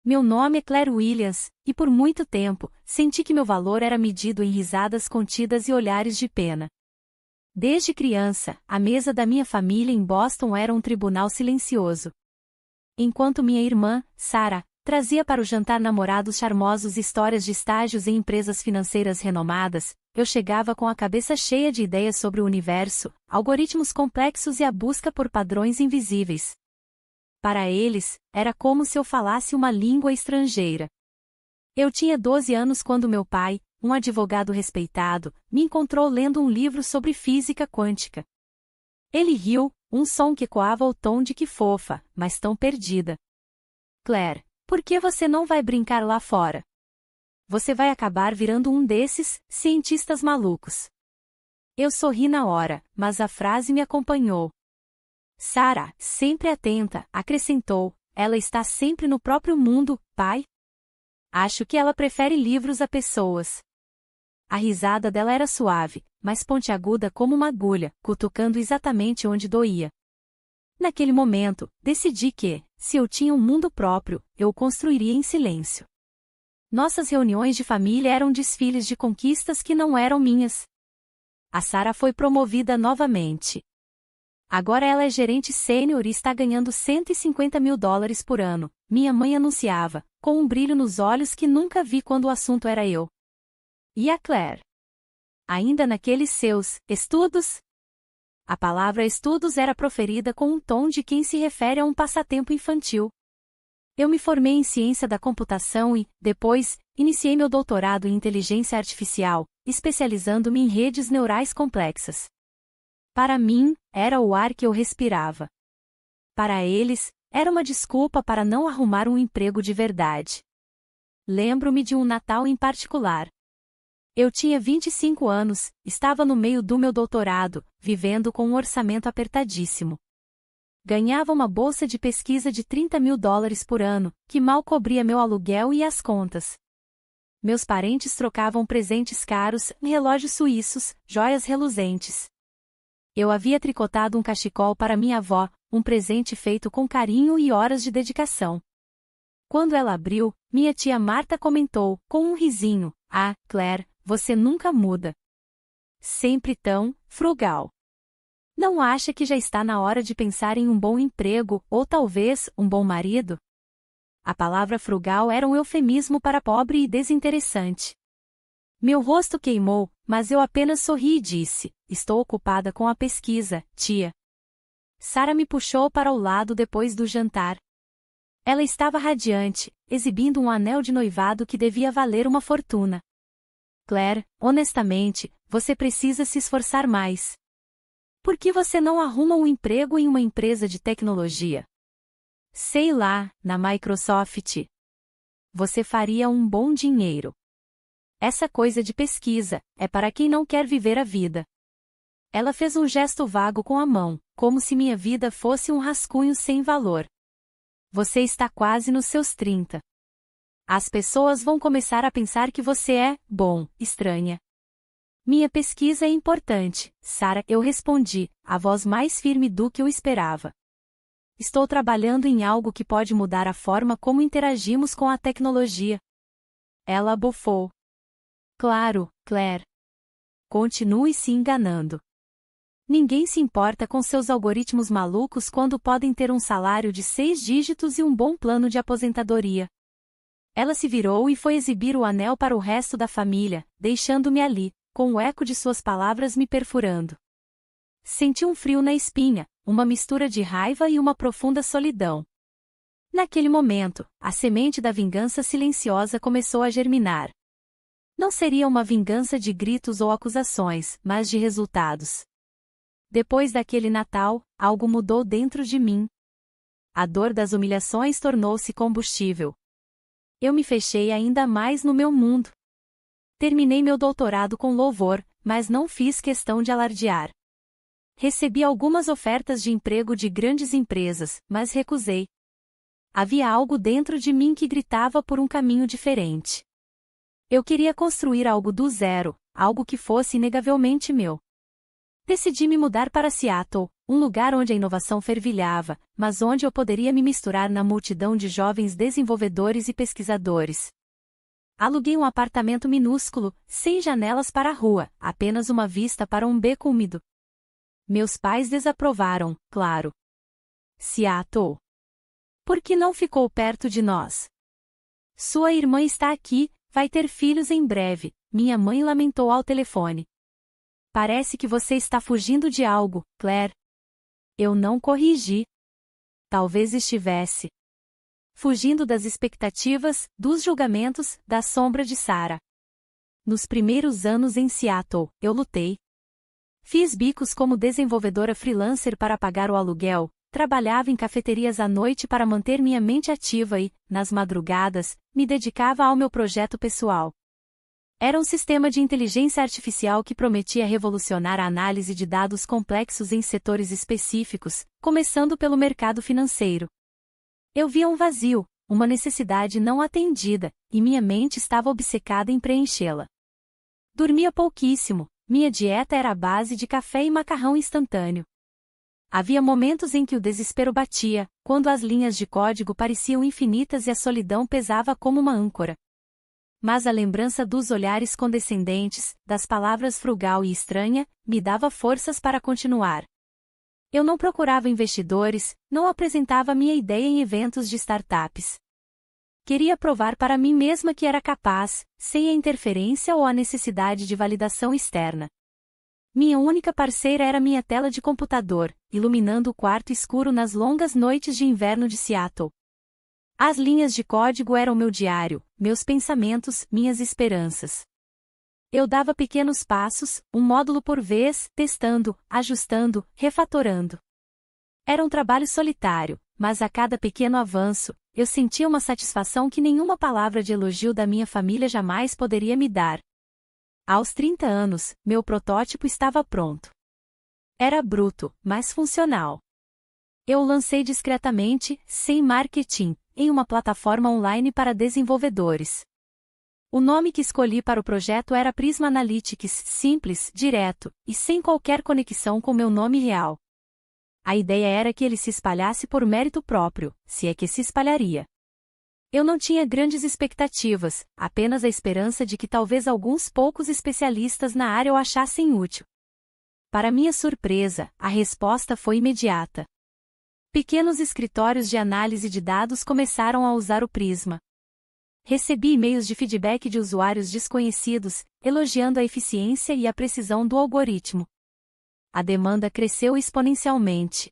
Meu nome é Claire Williams, e por muito tempo, senti que meu valor era medido em risadas contidas e olhares de pena. Desde criança, a mesa da minha família em Boston era um tribunal silencioso. Enquanto minha irmã, Sarah, trazia para o jantar namorados charmosos histórias de estágios em empresas financeiras renomadas, eu chegava com a cabeça cheia de ideias sobre o universo, algoritmos complexos e a busca por padrões invisíveis. Para eles, era como se eu falasse uma língua estrangeira. Eu tinha 12 anos quando meu pai, um advogado respeitado, me encontrou lendo um livro sobre física quântica. Ele riu, um som que ecoava o tom de que fofa, mas tão perdida. Claire, por que você não vai brincar lá fora? Você vai acabar virando um desses cientistas malucos. Eu sorri na hora, mas a frase me acompanhou. Sarah, sempre atenta, acrescentou, ela está sempre no próprio mundo, pai? Acho que ela prefere livros a pessoas. A risada dela era suave, mas pontiaguda como uma agulha, cutucando exatamente onde doía. Naquele momento, decidi que, se eu tinha um mundo próprio, eu o construiria em silêncio. Nossas reuniões de família eram desfiles de conquistas que não eram minhas. A Sarah foi promovida novamente. Agora ela é gerente sênior e está ganhando $150 mil por ano, minha mãe anunciava, com um brilho nos olhos que nunca vi quando o assunto era eu. E a Claire? Ainda naqueles seus estudos? A palavra estudos era proferida com um tom de quem se refere a um passatempo infantil. Eu me formei em ciência da computação e, depois, iniciei meu doutorado em inteligência artificial, especializando-me em redes neurais complexas. Para mim, era o ar que eu respirava. Para eles, era uma desculpa para não arrumar um emprego de verdade. Lembro-me de um Natal em particular. Eu tinha 25 anos, estava no meio do meu doutorado, vivendo com um orçamento apertadíssimo. Ganhava uma bolsa de pesquisa de $30 mil por ano, que mal cobria meu aluguel e as contas. Meus parentes trocavam presentes caros, relógios suíços, joias reluzentes. Eu havia tricotado um cachecol para minha avó, um presente feito com carinho e horas de dedicação. Quando ela abriu, minha tia Marta comentou, com um risinho, "Ah, Claire, você nunca muda. Sempre tão frugal. Não acha que já está na hora de pensar em um bom emprego, ou talvez, um bom marido?" A palavra frugal era um eufemismo para pobre e desinteressante. Meu rosto queimou, mas eu apenas sorri e disse, "Estou ocupada com a pesquisa, tia." Sarah me puxou para o lado depois do jantar. Ela estava radiante, exibindo um anel de noivado que devia valer uma fortuna. Claire, honestamente, você precisa se esforçar mais. Por que você não arruma um emprego em uma empresa de tecnologia? Sei lá, na Microsoft. Você faria um bom dinheiro. Essa coisa de pesquisa é para quem não quer viver a vida. Ela fez um gesto vago com a mão, como se minha vida fosse um rascunho sem valor. Você está quase nos seus 30. As pessoas vão começar a pensar que você é, bom, estranha. Minha pesquisa é importante, Sarah, eu respondi, a voz mais firme do que eu esperava. Estou trabalhando em algo que pode mudar a forma como interagimos com a tecnologia. Ela bufou. Claro, Claire. Continue se enganando. Ninguém se importa com seus algoritmos malucos quando podem ter um salário de 6 dígitos e um bom plano de aposentadoria. Ela se virou e foi exibir o anel para o resto da família, deixando-me ali, com o eco de suas palavras me perfurando. Senti um frio na espinha, uma mistura de raiva e uma profunda solidão. Naquele momento, a semente da vingança silenciosa começou a germinar. Não seria uma vingança de gritos ou acusações, mas de resultados. Depois daquele Natal, algo mudou dentro de mim. A dor das humilhações tornou-se combustível. Eu me fechei ainda mais no meu mundo. Terminei meu doutorado com louvor, mas não fiz questão de alardear. Recebi algumas ofertas de emprego de grandes empresas, mas recusei. Havia algo dentro de mim que gritava por um caminho diferente. Eu queria construir algo do zero, algo que fosse inegavelmente meu. Decidi me mudar para Seattle, um lugar onde a inovação fervilhava, mas onde eu poderia me misturar na multidão de jovens desenvolvedores e pesquisadores. Aluguei um apartamento minúsculo, sem janelas para a rua, apenas uma vista para um beco úmido. Meus pais desaprovaram, claro. Seattle. Por que não ficou perto de nós? Sua irmã está aqui, vai ter filhos em breve, minha mãe lamentou ao telefone. Parece que você está fugindo de algo, Claire. Eu não corrigi. Talvez estivesse. Fugindo das expectativas, dos julgamentos, da sombra de Sarah. Nos primeiros anos em Seattle, eu lutei. Fiz bicos como desenvolvedora freelancer para pagar o aluguel, trabalhava em cafeterias à noite para manter minha mente ativa e, nas madrugadas, me dedicava ao meu projeto pessoal. Era um sistema de inteligência artificial que prometia revolucionar a análise de dados complexos em setores específicos, começando pelo mercado financeiro. Eu via um vazio, uma necessidade não atendida, e minha mente estava obcecada em preenchê-la. Dormia pouquíssimo, minha dieta era à base de café e macarrão instantâneo. Havia momentos em que o desespero batia, quando as linhas de código pareciam infinitas e a solidão pesava como uma âncora. Mas a lembrança dos olhares condescendentes, das palavras frugal e estranha, me dava forças para continuar. Eu não procurava investidores, não apresentava minha ideia em eventos de startups. Queria provar para mim mesma que era capaz, sem a interferência ou a necessidade de validação externa. Minha única parceira era minha tela de computador, iluminando o quarto escuro nas longas noites de inverno de Seattle. As linhas de código eram meu diário, meus pensamentos, minhas esperanças. Eu dava pequenos passos, um módulo por vez, testando, ajustando, refatorando. Era um trabalho solitário, mas a cada pequeno avanço, eu sentia uma satisfação que nenhuma palavra de elogio da minha família jamais poderia me dar. Aos 30 anos, meu protótipo estava pronto. Era bruto, mas funcional. Eu o lancei discretamente, sem marketing, em uma plataforma online para desenvolvedores. O nome que escolhi para o projeto era Prisma Analytics, simples, direto, e sem qualquer conexão com meu nome real. A ideia era que ele se espalhasse por mérito próprio, se é que se espalharia. Eu não tinha grandes expectativas, apenas a esperança de que talvez alguns poucos especialistas na área o achassem útil. Para minha surpresa, a resposta foi imediata. Pequenos escritórios de análise de dados começaram a usar o Prisma. Recebi e-mails de feedback de usuários desconhecidos, elogiando a eficiência e a precisão do algoritmo. A demanda cresceu exponencialmente.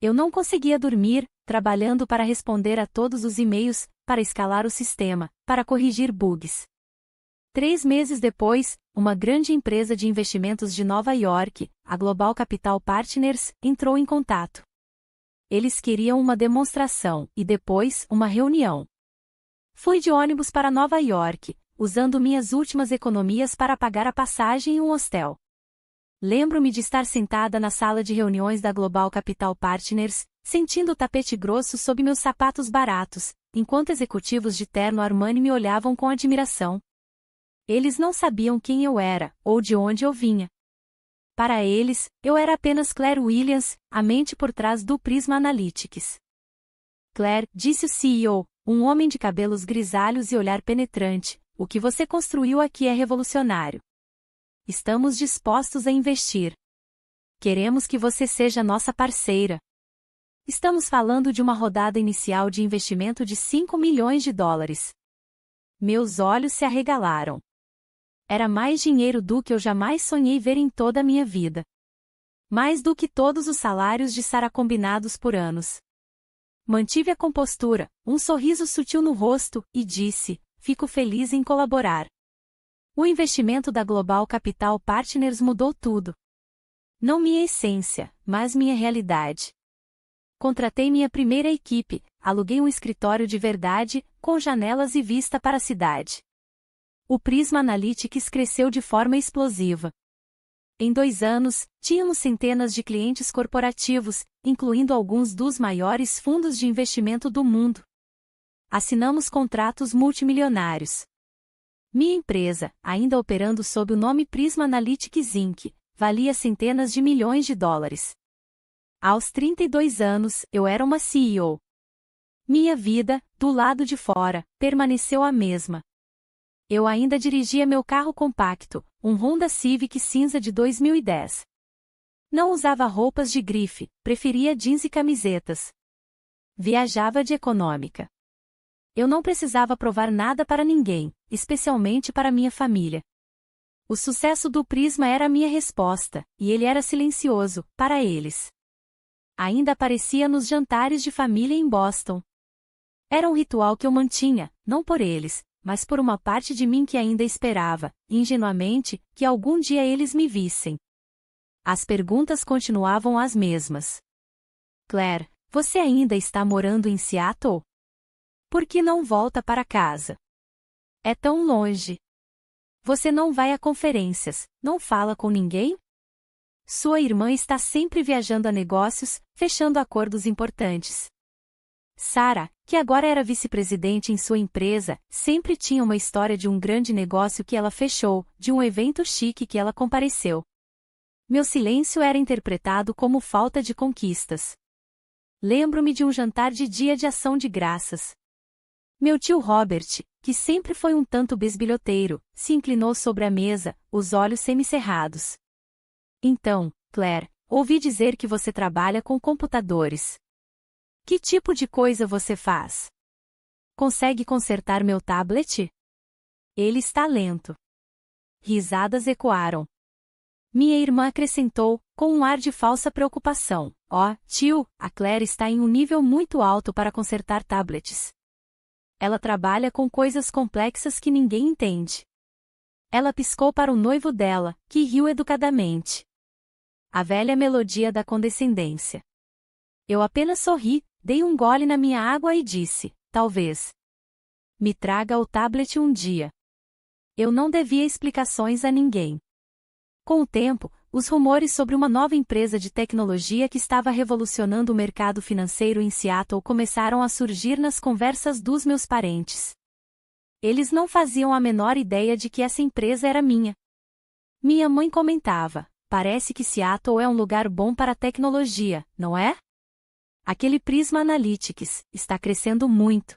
Eu não conseguia dormir, trabalhando para responder a todos os e-mails, para escalar o sistema, para corrigir bugs. 3 meses depois, uma grande empresa de investimentos de Nova York, a Global Capital Partners, entrou em contato. Eles queriam uma demonstração e depois uma reunião. Fui de ônibus para Nova York, usando minhas últimas economias para pagar a passagem e um hostel. Lembro-me de estar sentada na sala de reuniões da Global Capital Partners, sentindo o tapete grosso sob meus sapatos baratos, enquanto executivos de terno Armani me olhavam com admiração. Eles não sabiam quem eu era, ou de onde eu vinha. Para eles, eu era apenas Claire Williams, a mente por trás do Prisma Analytics. Claire, disse o CEO, um homem de cabelos grisalhos e olhar penetrante, o que você construiu aqui é revolucionário. Estamos dispostos a investir. Queremos que você seja nossa parceira. Estamos falando de uma rodada inicial de investimento de $5 milhões. Meus olhos se arregalaram. Era mais dinheiro do que eu jamais sonhei ver em toda a minha vida. Mais do que todos os salários de Sarah combinados por anos. Mantive a compostura, um sorriso sutil no rosto, e disse, fico feliz em colaborar. O investimento da Global Capital Partners mudou tudo. Não minha essência, mas minha realidade. Contratei minha primeira equipe, aluguei um escritório de verdade, com janelas e vista para a cidade. O Prisma Analytics cresceu de forma explosiva. Em 2 anos, tínhamos centenas de clientes corporativos, incluindo alguns dos maiores fundos de investimento do mundo. Assinamos contratos multimilionários. Minha empresa, ainda operando sob o nome Prisma Analytics Inc., valia centenas de milhões de dólares. Aos 32 anos, eu era uma CEO. Minha vida, do lado de fora, permaneceu a mesma. Eu ainda dirigia meu carro compacto, um Honda Civic cinza de 2010. Não usava roupas de grife, preferia jeans e camisetas. Viajava de econômica. Eu não precisava provar nada para ninguém, especialmente para minha família. O sucesso do Prisma era a minha resposta, e ele era silencioso, para eles. Ainda aparecia nos jantares de família em Boston. Era um ritual que eu mantinha, não por eles, mas por uma parte de mim que ainda esperava, ingenuamente, que algum dia eles me vissem. As perguntas continuavam as mesmas. Claire, você ainda está morando em Seattle? Por que não volta para casa? É tão longe. Você não vai a conferências, não fala com ninguém? Sua irmã está sempre viajando a negócios, fechando acordos importantes. Sarah, que agora era vice-presidente em sua empresa, sempre tinha uma história de um grande negócio que ela fechou, de um evento chique que ela compareceu. Meu silêncio era interpretado como falta de conquistas. Lembro-me de um jantar de dia de ação de graças. Meu tio Robert, que sempre foi um tanto bisbilhoteiro, se inclinou sobre a mesa, os olhos semicerrados. Então, Claire, ouvi dizer que você trabalha com computadores. Que tipo de coisa você faz? Consegue consertar meu tablet? Ele está lento. Risadas ecoaram. Minha irmã acrescentou, com um ar de falsa preocupação. Tio, a Claire está em um nível muito alto para consertar tablets. Ela trabalha com coisas complexas que ninguém entende. Ela piscou para o noivo dela, que riu educadamente. A velha melodia da condescendência. Eu apenas sorri, dei um gole na minha água e disse, talvez. Me traga o tablet um dia. Eu não devia explicações a ninguém. Com o tempo, os rumores sobre uma nova empresa de tecnologia que estava revolucionando o mercado financeiro em Seattle começaram a surgir nas conversas dos meus parentes. Eles não faziam a menor ideia de que essa empresa era minha. Minha mãe comentava, parece que Seattle é um lugar bom para a tecnologia, não é? Aquele Prisma Analytics está crescendo muito.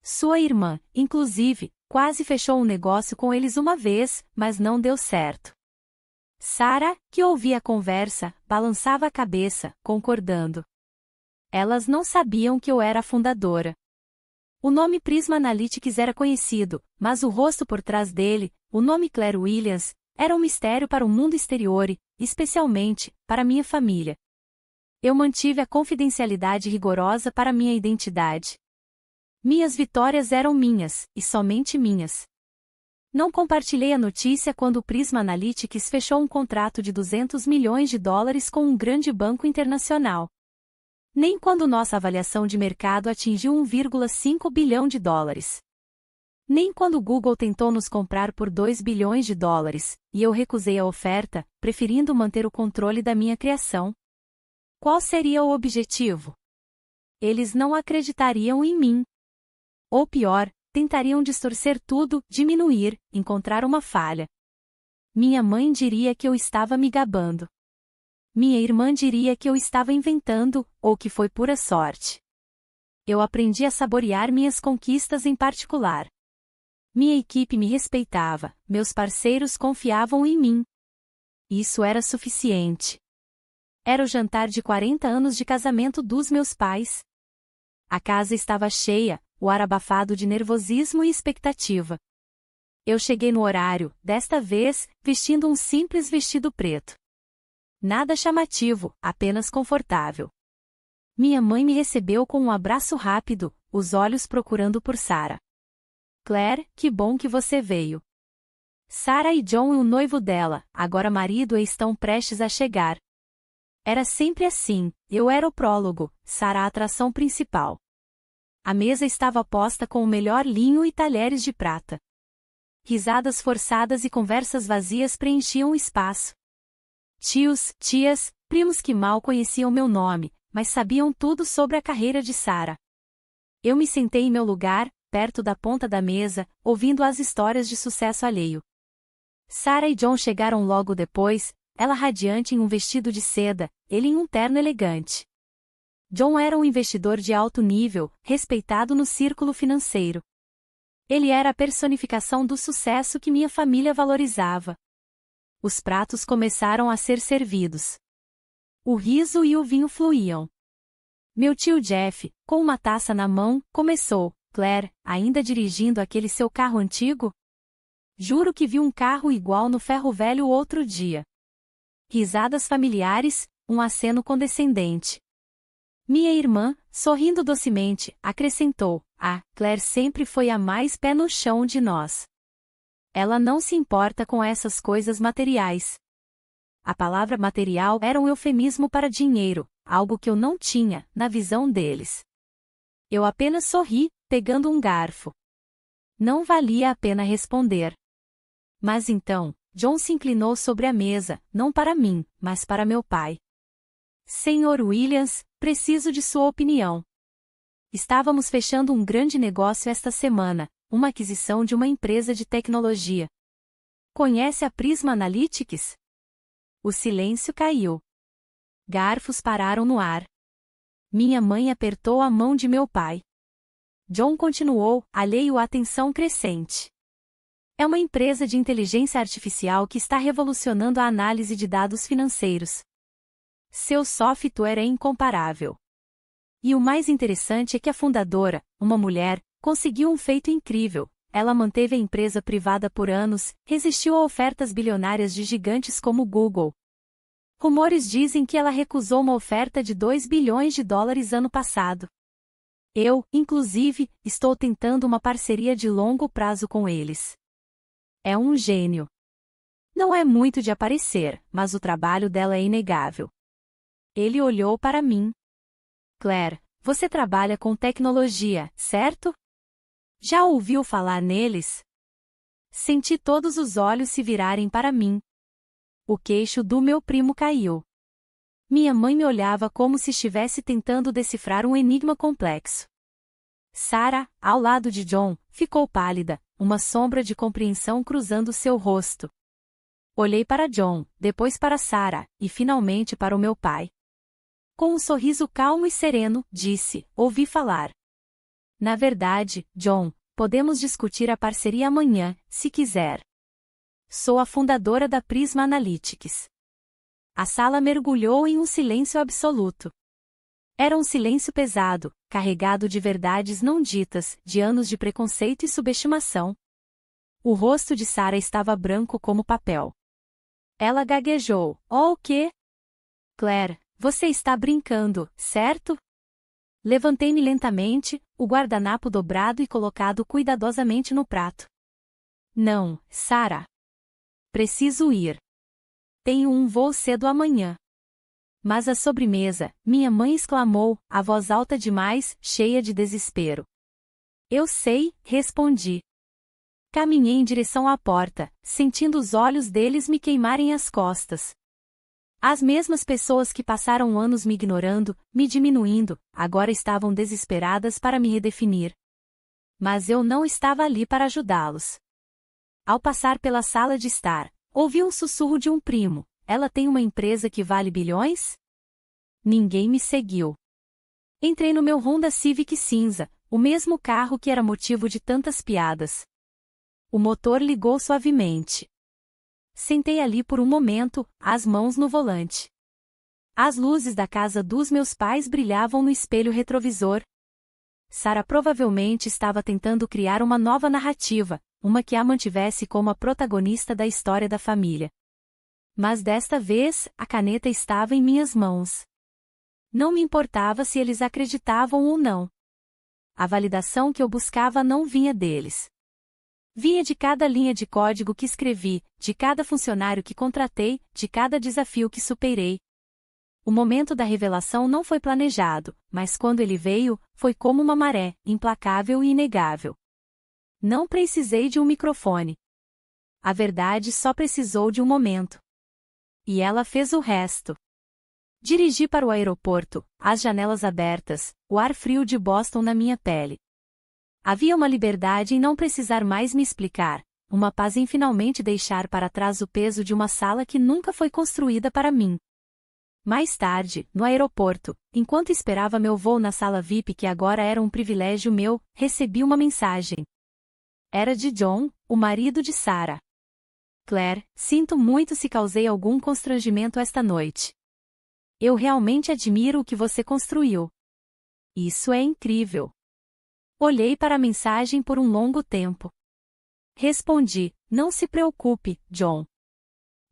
Sua irmã, inclusive, quase fechou um negócio com eles uma vez, mas não deu certo. Sarah, que ouvia a conversa, balançava a cabeça, concordando. Elas não sabiam que eu era a fundadora. O nome Prisma Analytics era conhecido, mas o rosto por trás dele, o nome Claire Williams, era um mistério para o mundo exterior e, especialmente, para minha família. Eu mantive a confidencialidade rigorosa para minha identidade. Minhas vitórias eram minhas, e somente minhas. Não compartilhei a notícia quando o Prisma Analytics fechou um contrato de $200 milhões com um grande banco internacional. Nem quando nossa avaliação de mercado atingiu $1,5 bilhão. Nem quando o Google tentou nos comprar por $2 bilhões, e eu recusei a oferta, preferindo manter o controle da minha criação. Qual seria o objetivo? Eles não acreditariam em mim. Ou pior, tentariam distorcer tudo, diminuir, encontrar uma falha. Minha mãe diria que eu estava me gabando. Minha irmã diria que eu estava inventando, ou que foi pura sorte. Eu aprendi a saborear minhas conquistas em particular. Minha equipe me respeitava, meus parceiros confiavam em mim. Isso era suficiente. Era o jantar de 40 anos de casamento dos meus pais. A casa estava cheia, o ar abafado de nervosismo e expectativa. Eu cheguei no horário, desta vez, vestindo um simples vestido preto. Nada chamativo, apenas confortável. Minha mãe me recebeu com um abraço rápido, os olhos procurando por Sarah. Claire, que bom que você veio. Sarah e John e o noivo dela, agora marido, estão prestes a chegar. Era sempre assim, eu era o prólogo, Sarah a atração principal. A mesa estava posta com o melhor linho e talheres de prata. Risadas forçadas e conversas vazias preenchiam o espaço. Tios, tias, primos que mal conheciam meu nome, mas sabiam tudo sobre a carreira de Sarah. Eu me sentei em meu lugar, perto da ponta da mesa, ouvindo as histórias de sucesso alheio. Sarah e John chegaram logo depois, ela radiante em um vestido de seda, ele em um terno elegante. John era um investidor de alto nível, respeitado no círculo financeiro. Ele era a personificação do sucesso que minha família valorizava. Os pratos começaram a ser servidos. O riso e o vinho fluíam. Meu tio Jeff, com uma taça na mão, começou: Claire, ainda dirigindo aquele seu carro antigo? Juro que vi um carro igual no ferro velho outro dia. Risadas familiares, um aceno condescendente. Minha irmã, sorrindo docemente, acrescentou: Claire sempre foi a mais pé no chão de nós. Ela não se importa com essas coisas materiais. A palavra material era um eufemismo para dinheiro, algo que eu não tinha, na visão deles. Eu apenas sorri, pegando um garfo. Não valia a pena responder. Mas então, John se inclinou sobre a mesa, não para mim, mas para meu pai. Sr. Williams, preciso de sua opinião. Estávamos fechando um grande negócio esta semana, uma aquisição de uma empresa de tecnologia. Conhece a Prisma Analytics? O silêncio caiu. Garfos pararam no ar. Minha mãe apertou a mão de meu pai. John continuou, alheio à tensão crescente. É uma empresa de inteligência artificial que está revolucionando a análise de dados financeiros. Seu software é incomparável. E o mais interessante é que a fundadora, uma mulher, conseguiu um feito incrível. Ela manteve a empresa privada por anos, resistiu a ofertas bilionárias de gigantes como Google. Rumores dizem que ela recusou uma oferta de $2 bilhões ano passado. Eu, inclusive, estou tentando uma parceria de longo prazo com eles. É um gênio. Não é muito de aparecer, mas o trabalho dela é inegável. Ele olhou para mim. Claire, você trabalha com tecnologia, certo? Já ouviu falar neles? Senti todos os olhos se virarem para mim. O queixo do meu primo caiu. Minha mãe me olhava como se estivesse tentando decifrar um enigma complexo. Sarah, ao lado de John, ficou pálida, uma sombra de compreensão cruzando seu rosto. Olhei para John, depois para Sarah, e finalmente para o meu pai. Com um sorriso calmo e sereno, disse: ouvi falar. Na verdade, John, podemos discutir a parceria amanhã, se quiser. Sou a fundadora da Prisma Analytics. A sala mergulhou em um silêncio absoluto. Era um silêncio pesado, carregado de verdades não ditas, de anos de preconceito e subestimação. O rosto de Sarah estava branco como papel. Ela gaguejou: oh, o quê? Claire, você está brincando, certo? Levantei-me lentamente, o guardanapo dobrado e colocado cuidadosamente no prato. Não, Sarah. Preciso ir. Tenho um voo cedo amanhã. Mas a sobremesa, minha mãe exclamou, a voz alta demais, cheia de desespero. Eu sei, respondi. Caminhei em direção à porta, sentindo os olhos deles me queimarem as costas. As mesmas pessoas que passaram anos me ignorando, me diminuindo, agora estavam desesperadas para me redefinir. Mas eu não estava ali para ajudá-los. Ao passar pela sala de estar, ouvi um sussurro de um primo: ela tem uma empresa que vale bilhões? Ninguém me seguiu. Entrei no meu Honda Civic cinza, o mesmo carro que era motivo de tantas piadas. O motor ligou suavemente. Sentei ali por um momento, as mãos no volante. As luzes da casa dos meus pais brilhavam no espelho retrovisor. Sarah provavelmente estava tentando criar uma nova narrativa, uma que a mantivesse como a protagonista da história da família. Mas desta vez, a caneta estava em minhas mãos. Não me importava se eles acreditavam ou não. A validação que eu buscava não vinha deles. Vinha de cada linha de código que escrevi, de cada funcionário que contratei, de cada desafio que superei. O momento da revelação não foi planejado, mas quando ele veio, foi como uma maré, implacável e inegável. Não precisei de um microfone. A verdade só precisou de um momento. E ela fez o resto. Dirigi para o aeroporto, as janelas abertas, o ar frio de Boston na minha pele. Havia uma liberdade em não precisar mais me explicar, uma paz em finalmente deixar para trás o peso de uma sala que nunca foi construída para mim. Mais tarde, no aeroporto, enquanto esperava meu voo na sala VIP que agora era um privilégio meu, recebi uma mensagem. Era de John, o marido de Sarah. Claire, sinto muito se causei algum constrangimento esta noite. Eu realmente admiro o que você construiu. Isso é incrível. Olhei para a mensagem por um longo tempo. Respondi, não se preocupe, John.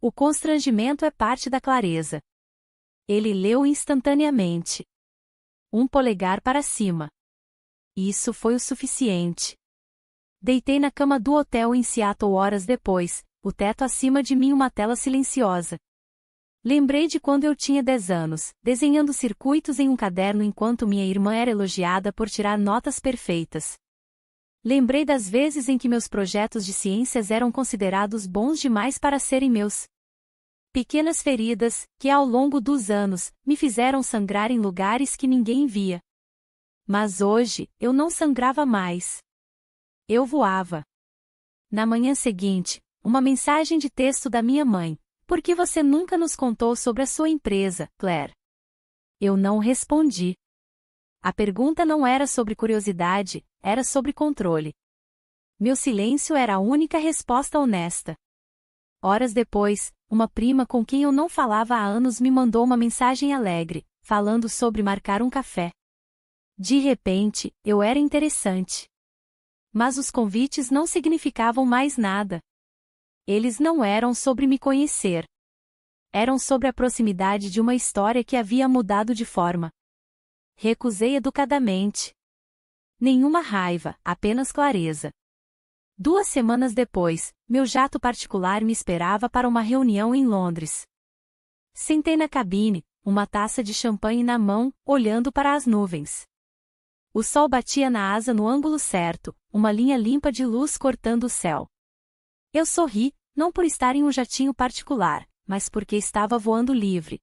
O constrangimento é parte da clareza. Ele leu instantaneamente. Um polegar para cima. Isso foi o suficiente. Deitei na cama do hotel em Seattle horas depois, o teto acima de mim uma tela silenciosa. Lembrei de quando eu tinha 10 anos, desenhando circuitos em um caderno enquanto minha irmã era elogiada por tirar notas perfeitas. Lembrei das vezes em que meus projetos de ciências eram considerados bons demais para serem meus. Pequenas feridas, que ao longo dos anos, me fizeram sangrar em lugares que ninguém via. Mas hoje, eu não sangrava mais. Eu voava. Na manhã seguinte, uma mensagem de texto da minha mãe. Por que você nunca nos contou sobre a sua empresa, Claire? Eu não respondi. A pergunta não era sobre curiosidade, era sobre controle. Meu silêncio era a única resposta honesta. Horas depois, uma prima com quem eu não falava há anos me mandou uma mensagem alegre, falando sobre marcar um café. De repente, eu era interessante. Mas os convites não significavam mais nada. Eles não eram sobre me conhecer. Eram sobre a proximidade de uma história que havia mudado de forma. Recusei educadamente. Nenhuma raiva, apenas clareza. 2 semanas depois, meu jato particular me esperava para uma reunião em Londres. Sentei na cabine, uma taça de champanhe na mão, olhando para as nuvens. O sol batia na asa no ângulo certo, uma linha limpa de luz cortando o céu. Eu sorri, não por estar em um jatinho particular, mas porque estava voando livre.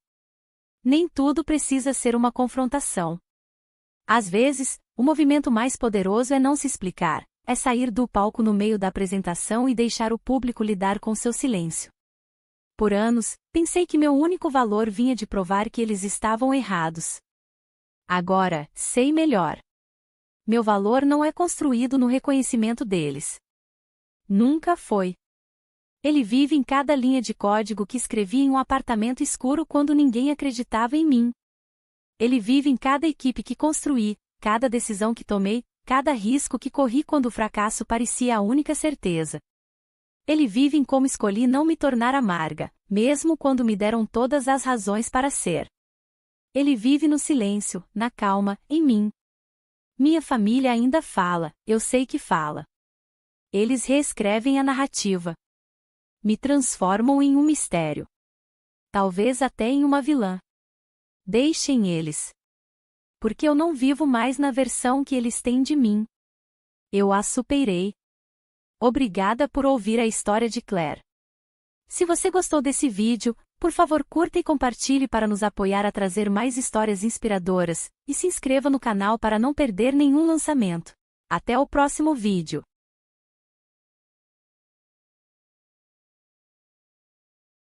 Nem tudo precisa ser uma confrontação. Às vezes, o movimento mais poderoso é não se explicar, é sair do palco no meio da apresentação e deixar o público lidar com seu silêncio. Por anos, pensei que meu único valor vinha de provar que eles estavam errados. Agora, sei melhor. Meu valor não é construído no reconhecimento deles. Nunca foi. Ele vive em cada linha de código que escrevi em um apartamento escuro quando ninguém acreditava em mim. Ele vive em cada equipe que construí, cada decisão que tomei, cada risco que corri quando o fracasso parecia a única certeza. Ele vive em como escolhi não me tornar amarga, mesmo quando me deram todas as razões para ser. Ele vive no silêncio, na calma, em mim. Minha família ainda fala, eu sei que fala. Eles reescrevem a narrativa. Me transformam em um mistério. Talvez até em uma vilã. Deixem eles. Porque eu não vivo mais na versão que eles têm de mim. Eu a superei. Obrigada por ouvir a história de Claire. Se você gostou desse vídeo, por favor curta e compartilhe para nos apoiar a trazer mais histórias inspiradoras, e se inscreva no canal para não perder nenhum lançamento. Até o próximo vídeo.